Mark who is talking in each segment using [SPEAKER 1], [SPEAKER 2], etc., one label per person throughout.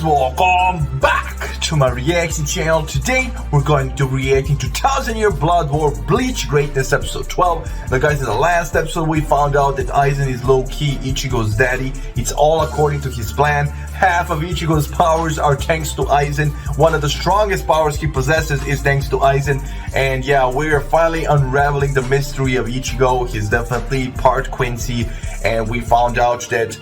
[SPEAKER 1] welcome back to my reaction channel. Today we're going to react to 1000-Year Blood War Bleach Greatness episode 12. Now guys, in the last episode we found out that Aizen is low-key Ichigo's daddy. It's all according to his plan. Half of Ichigo's powers are thanks to Aizen. One of the strongest powers he possesses is thanks to Aizen. And yeah, we're finally unraveling the mystery of Ichigo. He's definitely part Quincy, and we found out that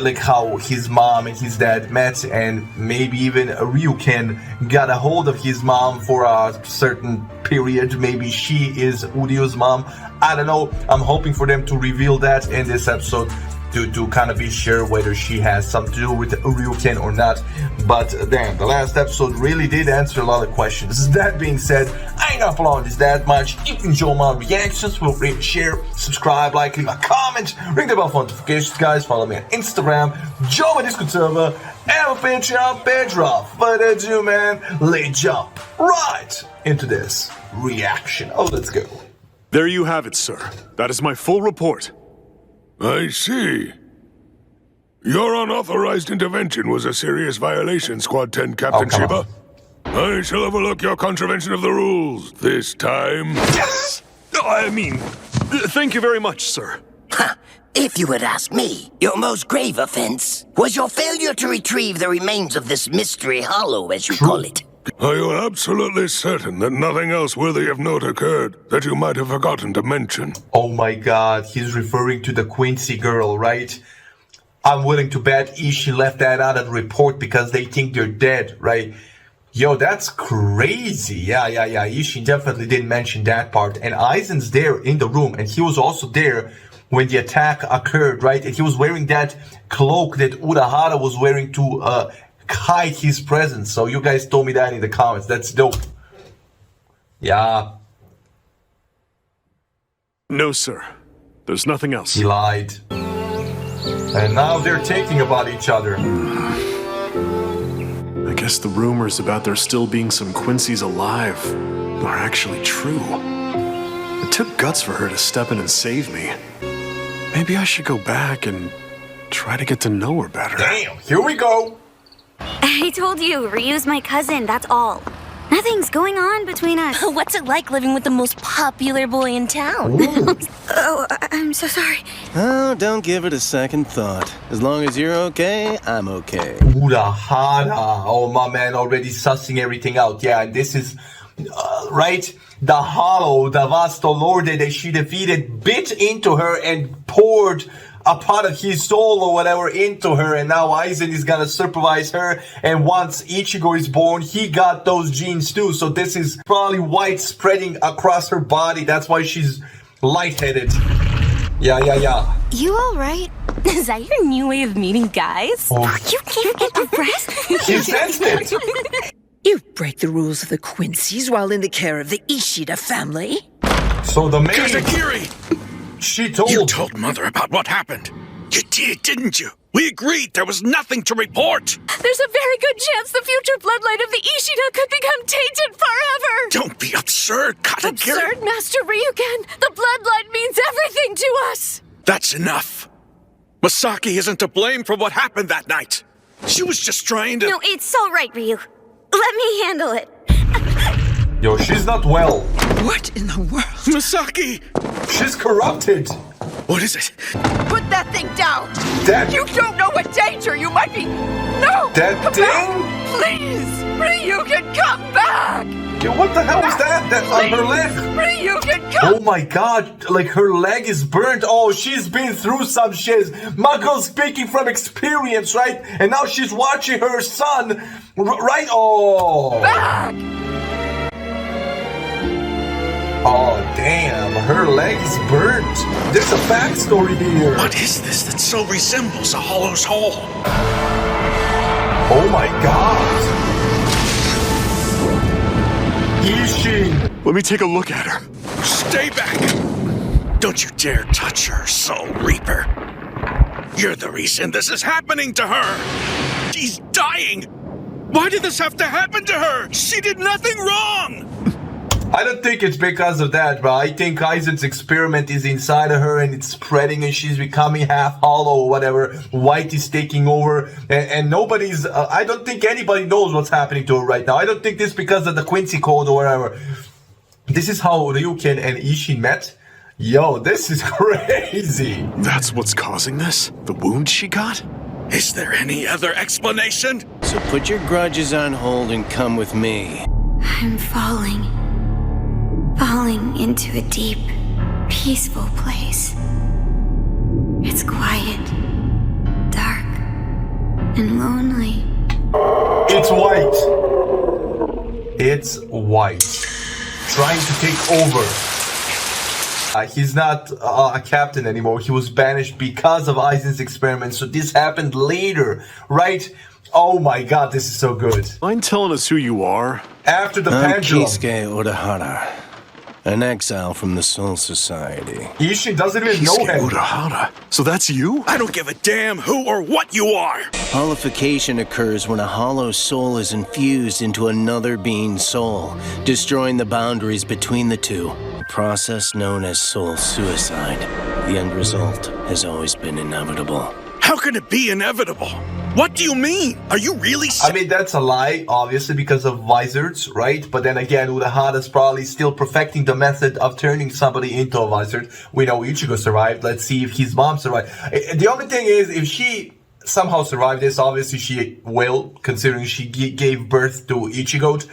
[SPEAKER 1] like how his mom and his dad met, and maybe even Ryuken got a hold of his mom for a certain period. Maybe she is Urio's mom. I don't know. I'm hoping for them to reveal that in this episode to kind of be sure whether she has something to do with Ryuken or not. But damn, the last episode really did answer a lot of questions. That being said, I ain't gonna prolong this that much. If you enjoy my reactions, feel free to share, subscribe, like, leave a comment, ring the bell for notifications, guys. Follow me on Instagram, join my Discord server, and a Patreon page. But ado, man, let's jump right into this reaction. Oh, let's go.
[SPEAKER 2] There you have it, sir. That is my full report.
[SPEAKER 3] I see. Your unauthorized intervention was a serious violation, Squad 10 Captain Shiba. I shall overlook your contravention of the rules this time.
[SPEAKER 2] Yes! I mean, thank you very much, sir.
[SPEAKER 4] Ha! If you had asked me, your most grave offense was your failure to retrieve the remains of this mystery hollow, as you call it.
[SPEAKER 3] Are you absolutely certain that nothing else worthy of note occurred that you might have forgotten to mention?
[SPEAKER 1] Oh my god, he's referring to the Quincy girl, right? I'm willing to bet Isshin left that out of the report because they think they're dead, right? Yo, that's crazy. Yeah. Isshin definitely didn't mention that part. And Aizen's there in the room, and he was also there when the attack occurred, right? And he was wearing that cloak that Urahara was wearing to hide his presence. So you guys told me that in the comments. That's dope. Yeah.
[SPEAKER 2] No, sir. There's nothing else.
[SPEAKER 1] He lied. And now they're thinking about each other.
[SPEAKER 2] I guess the rumors about there still being some Quincy's alive are actually true. It took guts for her to step in and save me. Maybe I should go back and try to get to know her better.
[SPEAKER 1] Damn, here we go.
[SPEAKER 5] I told you, Ryu's my cousin, that's all. Nothing's going on between us.
[SPEAKER 6] What's it like living with the most popular boy in town?
[SPEAKER 5] Oh, I'm so sorry.
[SPEAKER 7] Oh, don't give it a second thought. As long as you're okay, I'm okay.
[SPEAKER 1] Urahara. Oh, my man already sussing everything out. Yeah, and this is, right? The hollow, the Vasto Lorde that she defeated bit into her and poured a part of his soul or whatever into her, and now Aizen is gonna supervise her, and once Ichigo is born, he got those genes too, so this is probably white spreading across her body. That's why she's lightheaded. Yeah.
[SPEAKER 5] You alright?
[SPEAKER 6] Is that your new way of meeting guys?
[SPEAKER 1] Oh.
[SPEAKER 5] You can't get a rest?
[SPEAKER 1] She sensed it.
[SPEAKER 8] You break the rules of the Quincy's while in the care of the Ishida family.
[SPEAKER 1] So the maid,
[SPEAKER 3] Kazakiri!
[SPEAKER 1] she told...
[SPEAKER 9] You told Mother about what happened. You did, didn't you? We agreed there was nothing to report.
[SPEAKER 6] There's a very good chance the future bloodline of the Ishida could become tainted forever!
[SPEAKER 9] Don't be absurd, Katakiri.
[SPEAKER 6] Absurd, Master Ryuken! The bloodline means everything to us!
[SPEAKER 9] That's enough. Masaki isn't to blame for what happened that night. She was just trying to...
[SPEAKER 5] No, it's alright, Ryu. Let me handle it.
[SPEAKER 1] Yo, she's not well.
[SPEAKER 8] What in the world?
[SPEAKER 9] Masaki!
[SPEAKER 1] She's corrupted.
[SPEAKER 9] What is it?
[SPEAKER 8] Put that thing down!
[SPEAKER 1] That...
[SPEAKER 8] You don't know what danger you might be... No!
[SPEAKER 1] That
[SPEAKER 8] Come
[SPEAKER 1] thing?
[SPEAKER 8] back. Please! Ryuken, come back!
[SPEAKER 1] Yo, what the hell was that? That's on her leg.
[SPEAKER 8] Ryuken, come!
[SPEAKER 1] Oh my god, like her leg is burnt. Oh, she's been through some shit. My girl's speaking from experience, right? And now she's watching her son, right? Oh.
[SPEAKER 8] Back!
[SPEAKER 1] Oh, damn, her leg is burnt. There's a backstory here.
[SPEAKER 9] What is this that so resembles a hollow's hole?
[SPEAKER 1] Oh my god. Isshin.
[SPEAKER 2] Let me take a look at her.
[SPEAKER 9] Stay back! Don't you dare touch her, Soul Reaper. You're the reason this is happening to her. She's dying. Why did this have to happen to her? She did nothing wrong.
[SPEAKER 1] I don't think it's because of that, bro. I think Aizen's experiment is inside of her and it's spreading and she's becoming half hollow or whatever. White is taking over and nobody's... I don't think anybody knows what's happening to her right now. I don't think this is because of the Quincy code or whatever. This is how Ryuken and Isshin met. Yo, this is crazy.
[SPEAKER 2] That's what's causing this? The wound she got?
[SPEAKER 9] Is there any other explanation?
[SPEAKER 7] So put your grudges on hold and come with me.
[SPEAKER 5] I'm falling into a deep, peaceful place. It's quiet, dark, and lonely.
[SPEAKER 1] It's White. It's White. Trying to take over. He's not a captain anymore. He was banished because of Aizen's experiment. So this happened later, right? Oh my god, this is so good.
[SPEAKER 2] Mind telling us who you are?
[SPEAKER 1] After the
[SPEAKER 7] I'm
[SPEAKER 1] pendulum.
[SPEAKER 7] Kisuke Urahara, an exile from the Soul Society.
[SPEAKER 1] Isshin doesn't even know him.
[SPEAKER 2] Urahara. So that's you?
[SPEAKER 9] I don't give a damn who or what you are!
[SPEAKER 7] Holification occurs when a hollow soul is infused into another being's soul, destroying the boundaries between the two. A process known as soul suicide. The end result has always been inevitable.
[SPEAKER 9] How can it be inevitable? What do you mean? Are you really
[SPEAKER 1] I mean, that's a lie, obviously, because of wizards, right? But then again, Urahara's probably still perfecting the method of turning somebody into a wizard. We know Ichigo survived. Let's see if his mom survived. The only thing is, if she somehow survived this, obviously she will, considering she gave birth to Ichigo.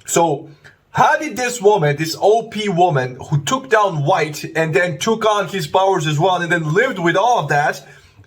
[SPEAKER 1] So, how did this woman, this OP woman, who took down White and then took on his powers as well and then lived with all of that,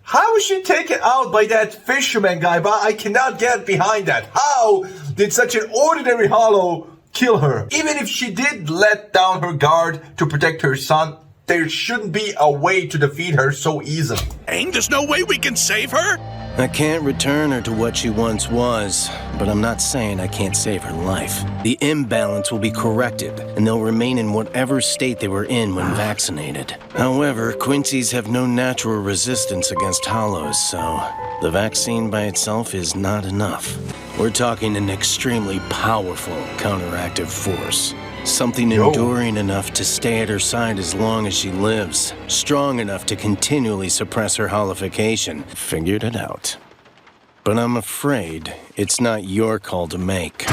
[SPEAKER 1] how was she taken out by that fisherman guy? But I cannot get behind that. How did such an ordinary hollow kill her? Even if she did let down her guard to protect her son, there shouldn't be a way to defeat her so easily.
[SPEAKER 9] Ain't there's no way we can save her?
[SPEAKER 7] I can't return her to what she once was, but I'm not saying I can't save her life. The imbalance will be corrected, and they'll remain in whatever state they were in when vaccinated. However, Quincy's have no natural resistance against hollows, so the vaccine by itself is not enough. We're talking an extremely powerful counteractive force. Something enduring enough to stay at her side as long as she lives. Strong enough to continually suppress her holification. Figured it out. But I'm afraid it's not your call to make.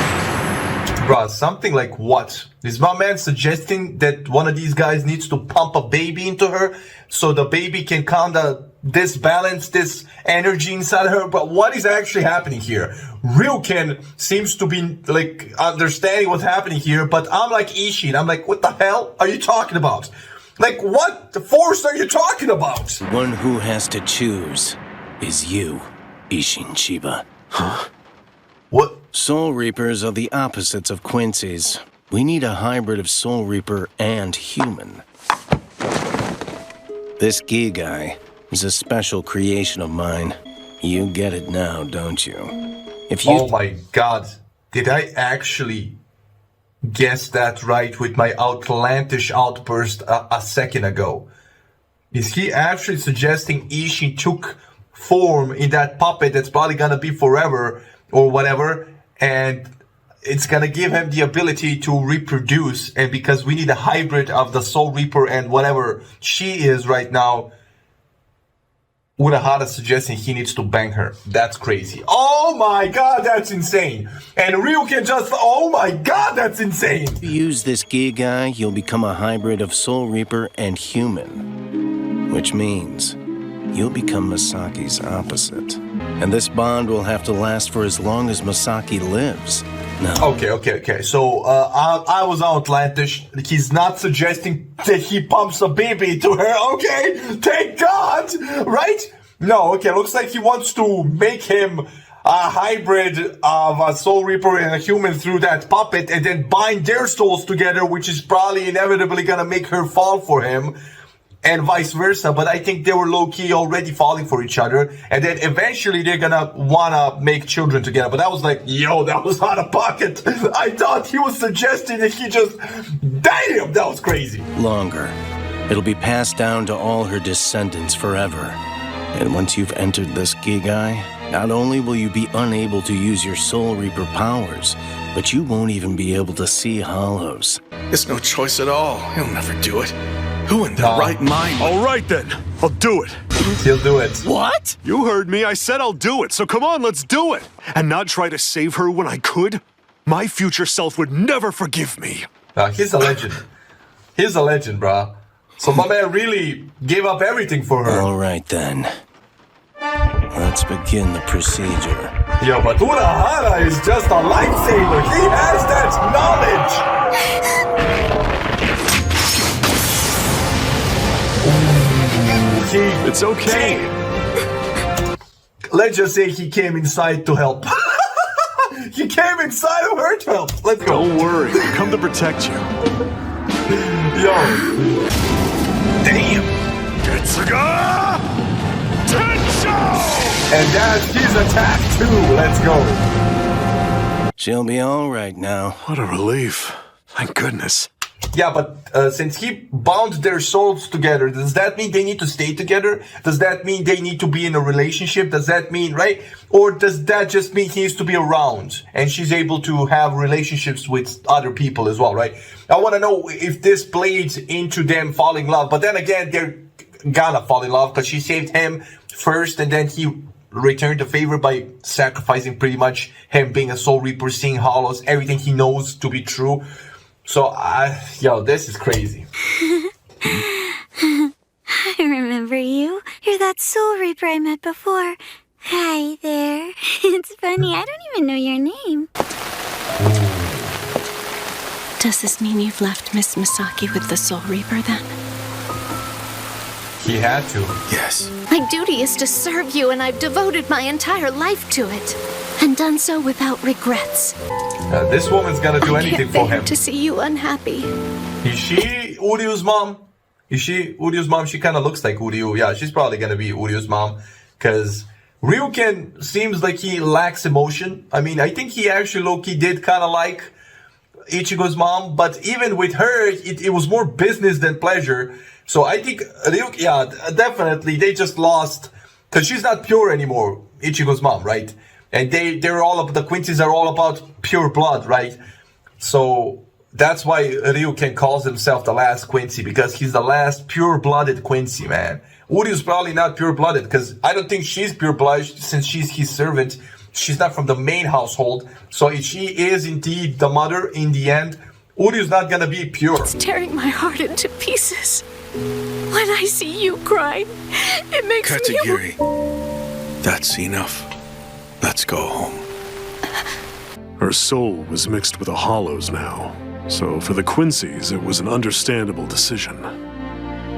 [SPEAKER 1] Bruh, something like what? Is my man suggesting that one of these guys needs to pump a baby into her so the baby can kind of disbalance this energy inside her? But what is actually happening here? Ryuken seems to be like understanding what's happening here, but I'm like Isshin. I'm like, what the hell are you talking about? Like, what force are you talking about?
[SPEAKER 7] The one who has to choose is you, Isshin Chiba.
[SPEAKER 2] Huh?
[SPEAKER 1] What?
[SPEAKER 7] Soul Reapers are the opposites of Quincy's. We need a hybrid of Soul Reaper and human. This Gi guy is a special creation of mine. You get it now, don't you? If you...
[SPEAKER 1] Oh my god. Did I actually guess that right with my outlandish outburst a second ago? Is he actually suggesting Isshin took form in that puppet that's probably gonna be forever or whatever, and it's gonna give him the ability to reproduce, and because we need a hybrid of the Soul Reaper and whatever she is right now, Urahara suggesting he needs to bang her. That's crazy. Oh my god, that's insane. And Ryuken just, oh my god, that's insane.
[SPEAKER 7] If you use this Gi guy, you'll become a hybrid of Soul Reaper and human. Which means you'll become Masaki's opposite. And this bond will have to last for as long as Masaki lives. No.
[SPEAKER 1] Okay. So, I was outlandish. He's not suggesting that he pumps a baby to her. Okay, thank God, right? No, okay, looks like he wants to make him a hybrid of a Soul Reaper and a human through that puppet and then bind their souls together, which is probably inevitably gonna make her fall for him. And vice versa, but I think they were low-key already falling for each other, and then eventually they're gonna wanna make children together. But I was like, yo, that was out of pocket. I thought he was suggesting that he just... Damn, that was crazy.
[SPEAKER 7] Longer. It'll be passed down to all her descendants forever. And once you've entered this Gi guy, not only will you be unable to use your Soul Reaper powers, but you won't even be able to see hollows.
[SPEAKER 9] It's no choice at all. He'll never do it. Who in their right mind?
[SPEAKER 2] All right then, I'll do it.
[SPEAKER 1] He'll do it.
[SPEAKER 7] What?
[SPEAKER 2] You heard me, I said I'll do it, so come on, let's do it. And not try to save her when I could? My future self would never forgive me.
[SPEAKER 1] He's a legend. He's a legend, bruh. So my man really gave up everything for her.
[SPEAKER 7] All right then. Let's begin the procedure.
[SPEAKER 1] Yo, but Urahara is just a lifesaver. He has that knowledge.
[SPEAKER 2] It's okay.
[SPEAKER 1] Let's just say he came inside to help. He came inside of her to help. Let's go.
[SPEAKER 2] Don't worry, I come to protect you.
[SPEAKER 1] Yo. Damn.
[SPEAKER 2] Getsuga! Tensho!
[SPEAKER 1] And that's his attack too. Let's go.
[SPEAKER 7] She'll be all right now.
[SPEAKER 2] What a relief. Thank goodness.
[SPEAKER 1] Yeah, but since he bound their souls together, does that mean they need to stay together? Does that mean they need to be in a relationship? Does that mean, right? Or does that just mean he needs to be around and she's able to have relationships with other people as well, right? I want to know if this plays into them falling in love. But then again, they're gonna fall in love because she saved him first and then he returned the favor by sacrificing pretty much him being a soul reaper, seeing hollows, everything he knows to be true. So, yo, this is crazy.
[SPEAKER 5] I remember you. You're that soul reaper I met before. Hi there. It's funny, I don't even know your name.
[SPEAKER 6] Does this mean you've left Miss Masaki with the Soul Reaper then?
[SPEAKER 1] He had to.
[SPEAKER 9] Yes.
[SPEAKER 6] My duty is to serve you, and I've devoted my entire life to it. And done so without regrets.
[SPEAKER 1] This woman's gonna do anything for him.
[SPEAKER 6] To see you unhappy.
[SPEAKER 1] Is she Uryu's mom? Is she Uryu's mom? She kind of looks like Uryu. Yeah, she's probably gonna be Uryu's mom. Because Ryuken seems like he lacks emotion. I mean, I think he actually low-key did kind of like Ichigo's mom. But even with her, it was more business than pleasure. So I think Ryuken, yeah, definitely, they just lost. Because she's not pure anymore, Ichigo's mom, right? And they're all the Quincy's are all about pure blood, right? So that's why Ryuken calls himself the last Quincy, because he's the last pure-blooded Quincy, man. Uryu's probably not pure-blooded, because I don't think she's pure-blooded since she's his servant. She's not from the main household. So if she is indeed the mother in the end, Uryu's not gonna be pure.
[SPEAKER 6] It's tearing my heart into pieces. When I see you crying, it makes me...
[SPEAKER 9] Katagiri, that's enough. Let's go home.
[SPEAKER 2] Her soul was mixed with a hollow's now, so for the Quincy's, it was an understandable decision.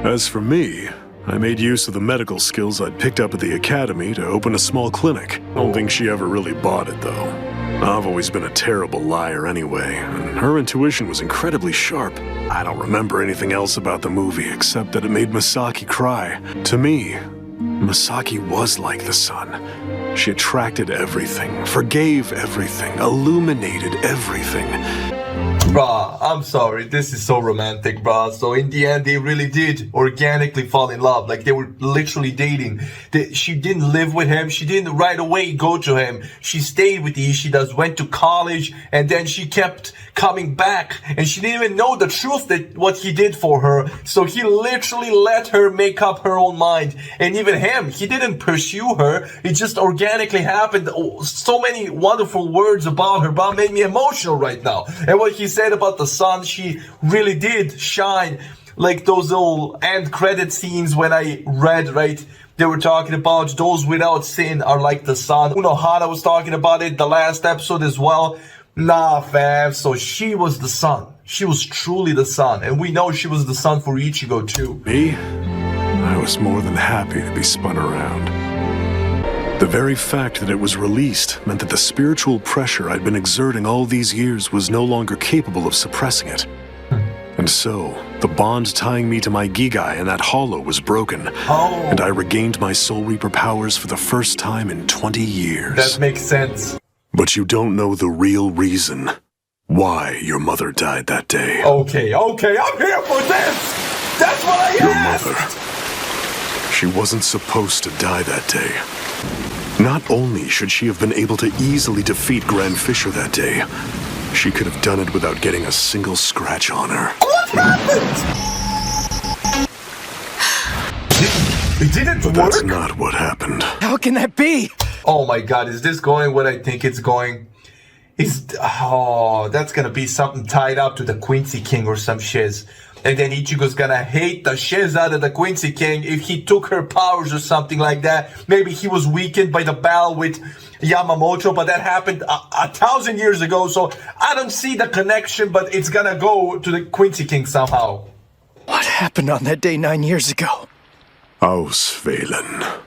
[SPEAKER 2] As for me, I made use of the medical skills I'd picked up at the academy to open a small clinic. I don't think she ever really bought it, though. I've always been a terrible liar anyway, and her intuition was incredibly sharp. I don't remember anything else about the movie except that it made Masaki cry. To me, Masaki was like the sun. She attracted everything, forgave everything, illuminated everything.
[SPEAKER 1] Bruh, I'm sorry, this is so romantic, bruh. So in the end, they really did organically fall in love. Like, they were literally dating. She didn't live with him. She didn't right away go to him. She stayed with the Ishidas, went to college, and then she kept coming back. And she didn't even know the truth that what he did for her. So he literally let her make up her own mind. And even him, he didn't pursue her. It just organically happened. So many wonderful words about her, bruh, made me emotional right now. And what he said about the sun, she really did shine. Like those little end credit scenes when I read, right? They were talking about those without sin are like the sun. Urahara was talking about it the last episode as well. Nah, fam. So she was the sun. She was truly the sun. And we know she was the sun for Ichigo too.
[SPEAKER 2] Me? I was more than happy to be spun around. The very fact that it was released meant that the spiritual pressure I'd been exerting all these years was no longer capable of suppressing it. And so, the bond tying me to my Gigai and that hollow was broken. And I regained my Soul Reaper powers for the first time in 20 years.
[SPEAKER 1] That makes sense.
[SPEAKER 2] But you don't know the real reason why your mother died that day.
[SPEAKER 1] Okay, I'm here for this! That's what I asked!
[SPEAKER 2] Your mother. She wasn't supposed to die that day. Not only should she have been able to easily defeat Grand Fisher that day, She could have done it without getting a single scratch on her.
[SPEAKER 1] What happened? It didn't
[SPEAKER 2] But
[SPEAKER 1] work?
[SPEAKER 2] that's not what happened.
[SPEAKER 8] How can that be?
[SPEAKER 1] Oh my god, is this going what I think it's going? That's gonna be something tied up to the Quincy King or some shiz. And then Ichigo's gonna hate the shiz out of the Quincy King if he took her powers or something like that. Maybe he was weakened by the battle with Yamamoto, but that happened 1,000 years ago, so I don't see the connection, but it's gonna go to the Quincy King somehow.
[SPEAKER 8] What happened on that day 9 years ago?
[SPEAKER 2] Auswählen.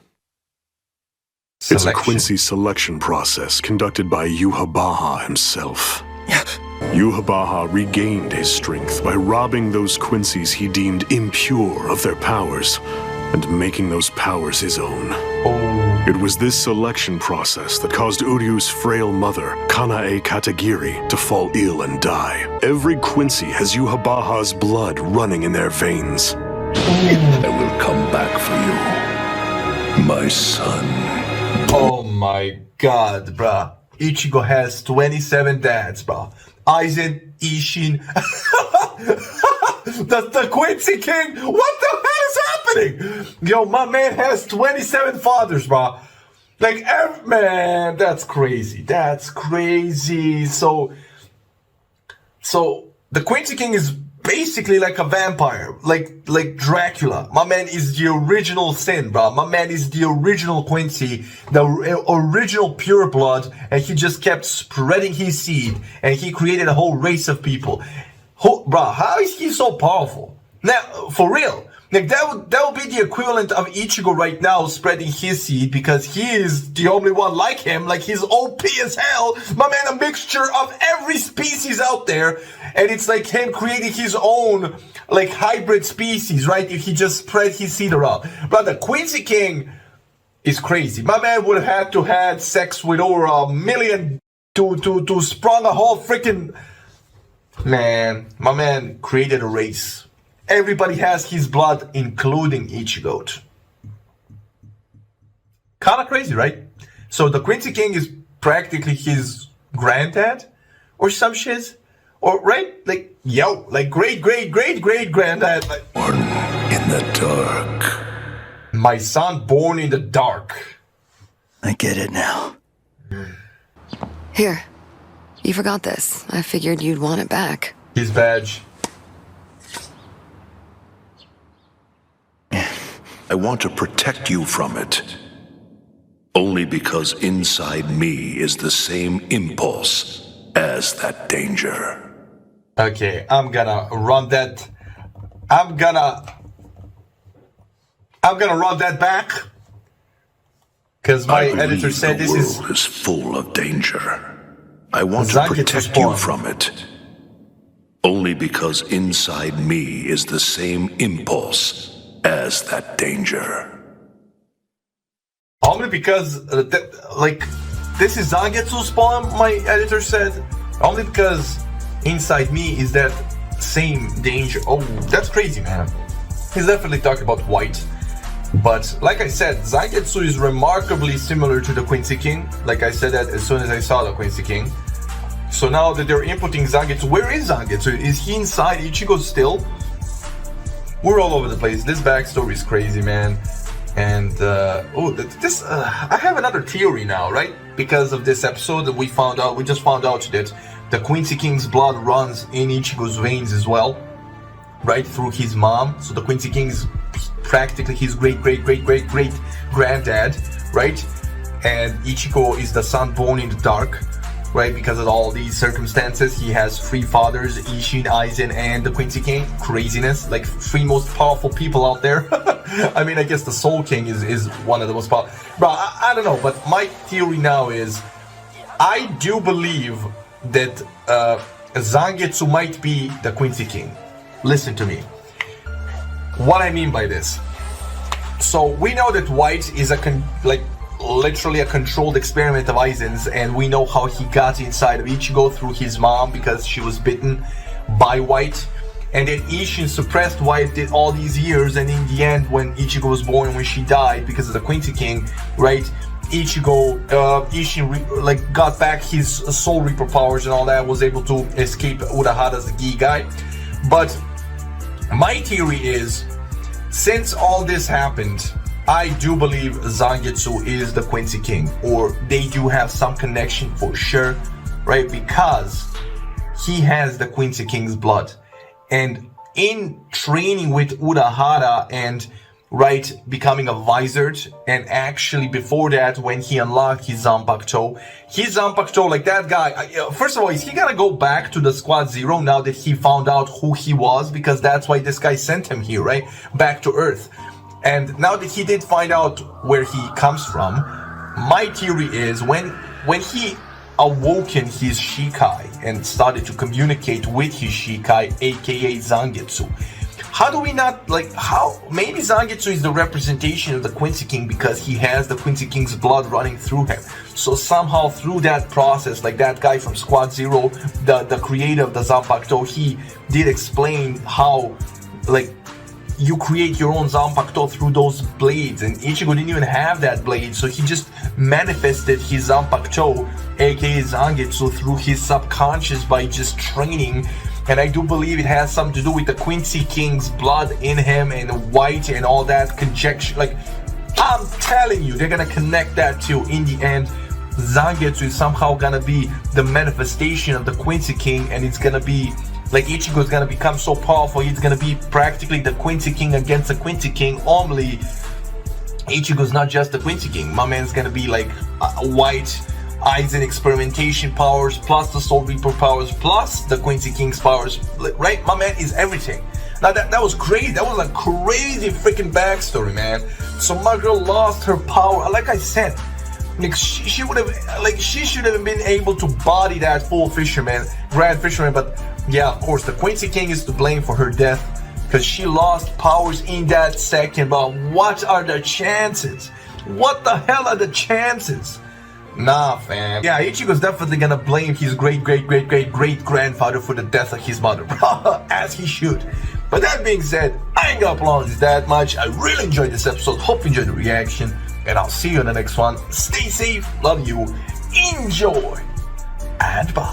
[SPEAKER 2] It's a Quincy selection process conducted by Yhwach himself. Yhwach regained his strength by robbing those Quincy's he deemed impure of their powers and making those powers his own. It was this selection process that caused Uryu's frail mother, Kanae Katagiri, to fall ill and die. Every Quincy has Yhwach's blood running in their veins.
[SPEAKER 3] I will come back for you, my son.
[SPEAKER 1] Oh my god, bruh. Ichigo has 27 dads, bruh. Aizen, Isshin. the Quincy King. What the hell is happening? Yo, my man has 27 fathers, bruh. Like, man, that's crazy. That's crazy. So the Quincy King is basically like a vampire, like Dracula. My man is the original sin, bro. My man is the original Quincy, the original pure blood, and he just kept spreading his seed, and he created a whole race of people. Bro, how is he so powerful? Now, for real. Like, that would be the equivalent of Ichigo right now spreading his seed, because he is the only one like him. Like, he's OP as hell. My man, a mixture of every species out there. And it's like him creating his own, like, hybrid species, right? If he just spread his seed around. But the Quincy King is crazy. My man would have had to had sex with over 1 million to sprung a whole freaking... Man, my man created a race. Everybody has his blood, including Ichigo. Kinda crazy, right? So the Quincy King is practically his granddad? Or some shit? Or, right? Like, like great granddad. Like,
[SPEAKER 3] Born in the dark.
[SPEAKER 1] My son born in the dark.
[SPEAKER 8] I get it now.
[SPEAKER 10] Here. You forgot this. I figured you'd want it back.
[SPEAKER 1] His badge.
[SPEAKER 3] I want to protect you from it. Only because inside me is the same impulse as that danger.
[SPEAKER 1] Okay, I'm gonna run that. I'm gonna run that back. Because my editor said this is...
[SPEAKER 3] The world is full of danger. I want to protect you from it. Only because inside me is the same impulse as that danger.
[SPEAKER 1] Only because, this is Zangetsu's poem, my editor said. Only because inside me is that same danger. Oh, that's crazy, man. He's definitely talking about white. But, like I said, Zangetsu is remarkably similar to the Quincy King. Like I said that as soon as I saw the Quincy King. So now that they're inputting Zangetsu, where is Zangetsu? Is he inside Ichigo still? We're all over the place. This backstory is crazy, man. And, I have another theory now, right? Because of this episode that we just found out that the Quincy King's blood runs in Ichigo's veins as well, right? Through his mom. So the Quincy King is practically his great granddad, right? And Ichigo is the son born in the dark, right? Because of all these circumstances, he has 3 fathers, Isshin, Aizen, and the Quincy King. Craziness, like 3 most powerful people out there. I mean, I guess the Soul King is one of the most powerful. Bro, I don't know, but my theory now is, I do believe that Zangetsu might be the Quincy King. Listen to me. What I mean by this. So, we know that White is literally a controlled experiment of Aizen's, and we know how he got inside of Ichigo through his mom because she was bitten by White, and then Isshin suppressed White all these years, and in the end, when Ichigo was born, when she died because of the Quincy King, right, Ichigo, Isshin got back his Soul Reaper powers and all that, was able to escape Urahara's Gi guy. But my theory is, since all this happened, I do believe Zangetsu is the Quincy King, or they do have some connection for sure, right? Because he has the Quincy King's blood. And in training with Urahara and becoming a wizard, and actually before that, when he unlocked his Zanpakuto, like that guy, first of all, is he gonna go back to the Squad Zero now that he found out who he was? Because that's why this guy sent him here, right? Back to Earth. And now that he did find out where he comes from, my theory is when he awoken his Shikai and started to communicate with his Shikai, aka Zangetsu, how do we not, maybe Zangetsu is the representation of the Quincy King because he has the Quincy King's blood running through him. So somehow through that process, like that guy from Squad Zero, the creator of the Zanpakuto, he did explain how, you create your own Zanpakuto through those blades, and Ichigo didn't even have that blade, so he just manifested his Zanpakuto, aka Zangetsu, through his subconscious by just training. And I do believe it has something to do with the Quincy King's blood in him and white and all that conjecture. I'm telling you, they're gonna connect that too. In the end, Zangetsu is somehow gonna be the manifestation of the Quincy King, and it's gonna be Ichigo is gonna become so powerful, he's gonna be practically the Quincy King against the Quincy King. Only Ichigo's not just the Quincy King. My man's gonna be white eyes and experimentation powers, plus the Soul Reaper powers, plus the Quincy King's powers, right? My man is everything. Now that was crazy. That was a crazy freaking backstory, man. So my girl lost her power. Like I said, she would have, she should have been able to body that full Grand Fisherman. But yeah, of course, the Quincy King is to blame for her death because she lost powers in that second. But what are the chances? What the hell are the chances? Nah, fam. Yeah, Ichigo's definitely gonna blame his great-great-great-great-grandfather for the death of his mother, as he should. But that being said, I ain't gonna apologize that much. I really enjoyed this episode. Hope you enjoyed the reaction, and I'll see you in the next one. Stay safe, love you, enjoy, and bye.